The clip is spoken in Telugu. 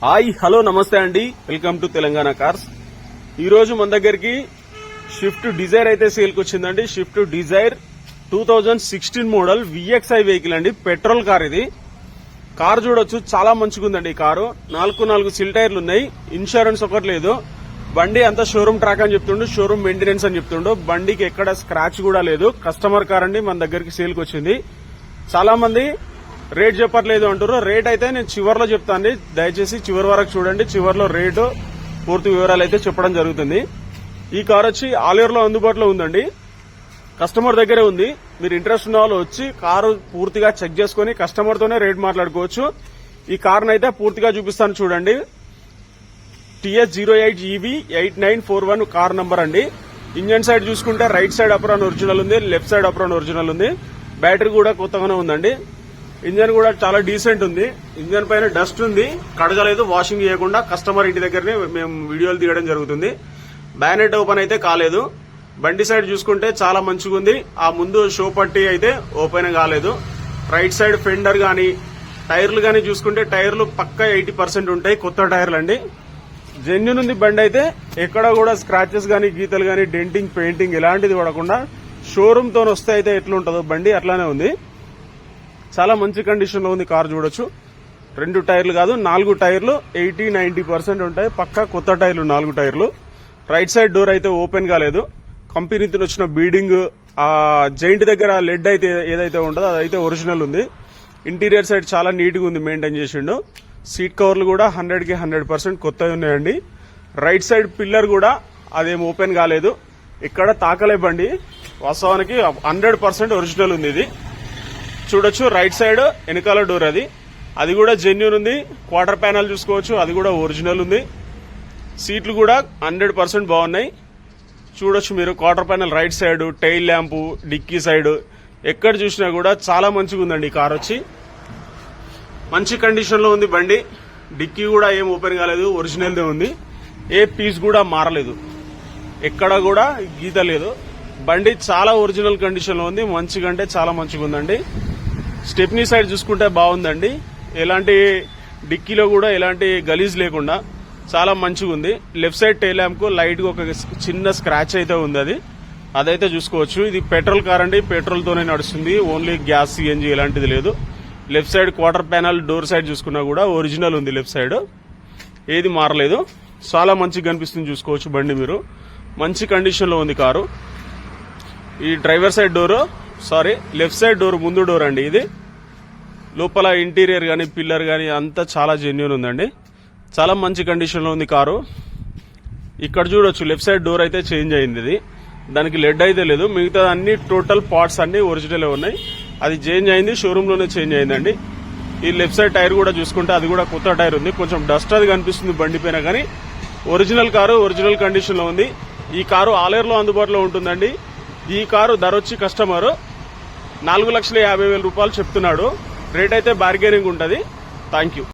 హాయ్ హలో నమస్తే అండి, వెల్కమ్ టు తెలంగాణ కార్స్. ఈ రోజు మన దగ్గరికి స్విఫ్ట్ డిజైర్ అయితే సేల్ కి వచ్చిందండి. Swift Dzire 2016 model VXI vehicle అండి, పెట్రోల్ కార్. ఇది కార్ చూడొచ్చు, చాలా మంచిగా ఉందండి. ఈ కారు 4 సిల్ టైర్లు ఉన్నాయి, ఇన్సూరెన్స్ ఒకటి లేదు. బండి అంతా షోరూమ్ ట్రాక్ అని చెప్తుండు, షోరూమ్ మెయింటెనెన్స్ అని చెప్తుండు. బండికి ఎక్కడ స్క్రాచ్ కూడా లేదు. కస్టమర్ కార్ అండి, మన దగ్గరికి సేల్ కి వచ్చింది. చాలా మంది రేట్ చెప్పట్లేదు అంటారు. రేట్ అయితే నేను చివర్లో చెప్తాను, దయచేసి చివరి వరకు చూడండి. చివర్లో రేటు పూర్తి వివరాలు అయితే చెప్పడం జరుగుతుంది. ఈ కార్ వచ్చి ఆల్ ఇయర్ లో అందుబాటులో ఉందండి, కస్టమర్ దగ్గరే ఉంది. మీరు ఇంట్రెస్ట్ ఉన్న వాళ్ళు వచ్చి కారు పూర్తిగా చెక్ చేసుకుని కస్టమర్ తోనే రేట్ మాట్లాడుకోవచ్చు. ఈ కార్ అయితే పూర్తిగా చూపిస్తాను చూడండి. TS08EV 8941 కార్ నంబర్ అండి. ఇంజన్ సైడ్ చూసుకుంటే రైట్ సైడ్ అప్రాన్ ఒరిజినల్ ఉంది, లెఫ్ట్ సైడ్ అప్రాన్ ఒరిజినల్ ఉంది. బ్యాటరీ కూడా కొత్తగానే ఉందండి. ఇంజన్ కూడా చాలా డీసెంట్ ఉంది. ఇంజన్ పైన డస్ట్ ఉంది, కడగలేదు, వాషింగ్ చేయకుండా కస్టమర్ ఇంటి దగ్గరనే మేము వీడియోలు తీయడం జరుగుతుంది. బ్యానెట్ ఓపెన్ అయితే కాలేదు. బండి సైడ్ చూసుకుంటే చాలా మంచిగా ఉంది. ఆ ముందు షో పట్టి అయితే ఓపెన్ కాలేదు. రైట్ సైడ్ ఫెండర్ గానీ టైర్లు గానీ చూసుకుంటే టైర్లు పక్కా 80% ఉంటాయి, కొత్త టైర్లు అండి. జెన్యూన్ ఉంది బండి అయితే. ఎక్కడ కూడా స్క్రాచెస్ గానీ గీతలు గానీ డెంటింగ్ పెయింటింగ్ ఎలాంటిది పడకుండా షోరూమ్ తో వస్తే అయితే ఎట్లుంటుందో బండి అట్లానే ఉంది. చాలా మంచి కండిషన్ లో ఉంది కార్ చూడొచ్చు. 2 టైర్లు కాదు 4 టైర్లు 80-90% ఉంటాయి, పక్కా కొత్త టైర్లు 4 టైర్లు. రైట్ సైడ్ డోర్ అయితే ఓపెన్ కాలేదు. కంపెనీతో వచ్చిన బీడింగ్ ఆ జైంట్ దగ్గర లెడ్ అయితే ఏదైతే ఉంటుందో అదైతే ఒరిజినల్ ఉంది. ఇంటీరియర్ సైడ్ చాలా నీట్ గా ఉంది, మెయింటైన్ చేసిండు. సీట్ కవర్లు కూడా 100కి 100% కొత్తవి ఉన్నాయండి. రైట్ సైడ్ పిల్లర్ కూడా అదేం ఓపెన్ కాలేదు, ఇక్కడ తాకలే బండి. వాస్తవానికి 100% ఒరిజినల్ ఉంది. ఇది చూడొచ్చు, రైట్ సైడ్ వెనకాల డోర్ అది కూడా జెన్యూన్ ఉంది. క్వార్టర్ ప్యానల్ చూసుకోవచ్చు, అది కూడా ఒరిజినల్ ఉంది. సీట్లు కూడా 100% బాగున్నాయి. చూడొచ్చు మీరు, quarter panel right side, tail lamp, dicky side ఎక్కడ చూసినా కూడా చాలా మంచిగా ఉందండి. ఈ కార్ వచ్చి మంచి కండిషన్ లో ఉంది బండి. డిక్కీ కూడా ఏం ఓపెన్ కాలేదు, ఒరిజినల్ దే ఉంది. ఏ పీస్ కూడా మారలేదు, ఎక్కడ కూడా గీత లేదు. బండి చాలా ఒరిజినల్ కండిషన్ లో ఉంది, మంచిగా అంటే చాలా మంచిగా ఉందండి. స్టెప్నీ సైడ్ చూసుకుంటే బాగుందండి, ఎలాంటి డిక్కీలో కూడా ఎలాంటి గలీజ్ లేకుండా చాలా మంచిగా ఉంది. లెఫ్ట్ సైడ్ టైల్ ల్యాంప్ కు లైట్ గా ఒక చిన్న స్క్రాచ్ అయితే ఉంది, అదైతే చూసుకోవచ్చు. ఇది పెట్రోల్ కార్ అండి, పెట్రోల్ తోనే నడుస్తుంది, ఓన్లీ గ్యాస్ CNG ఎలాంటిది లేదు. Left side quarter panel door side చూసుకున్నా కూడా ఒరిజినల్ ఉంది, లెఫ్ట్ సైడ్ ఏది మారలేదు. చాలా మంచిగా కనిపిస్తుంది, చూసుకోవచ్చు బండి మీరు. మంచి కండిషన్ లో ఉంది కారు. ఈ driver side door left side door ముందు డోర్ అండి. ఇది లోపల ఇంటీరియర్ గానీ పిల్లర్ గానీ అంతా చాలా జెన్యూన్ ఉందండి. చాలా మంచి కండిషన్ లో ఉంది కారు. ఇక్కడ చూడొచ్చు, లెఫ్ట్ సైడ్ డోర్ అయితే చేంజ్ అయింది. ఇది దానికి లెడ్ అయితే లేదు, మిగతా అన్ని టోటల్ పార్ట్స్ అన్ని ఒరిజినల్ ఉన్నాయి. అది చేంజ్ అయింది, షోరూమ్ లోనే చేంజ్ అయిందండి. ఈ లెఫ్ట్ సైడ్ టైర్ కూడా చూసుకుంటే అది కూడా కొత్త టైర్ ఉంది. కొంచెం డస్ట్ అది కనిపిస్తుంది బండి పైన, కానీ ఒరిజినల్ కారు, ఒరిజినల్ కండిషన్ లో ఉంది. ఈ కారు ఆల్ ఇయర్ లో అందుబాటులో ఉంటుందండి. ఈ కారు ధర వచ్చి కస్టమర్ 4,50,000 రూపాయలు చెప్తున్నాడు. రేట్ అయితే బార్గెనింగ్ ఉంటుంది. Thank you.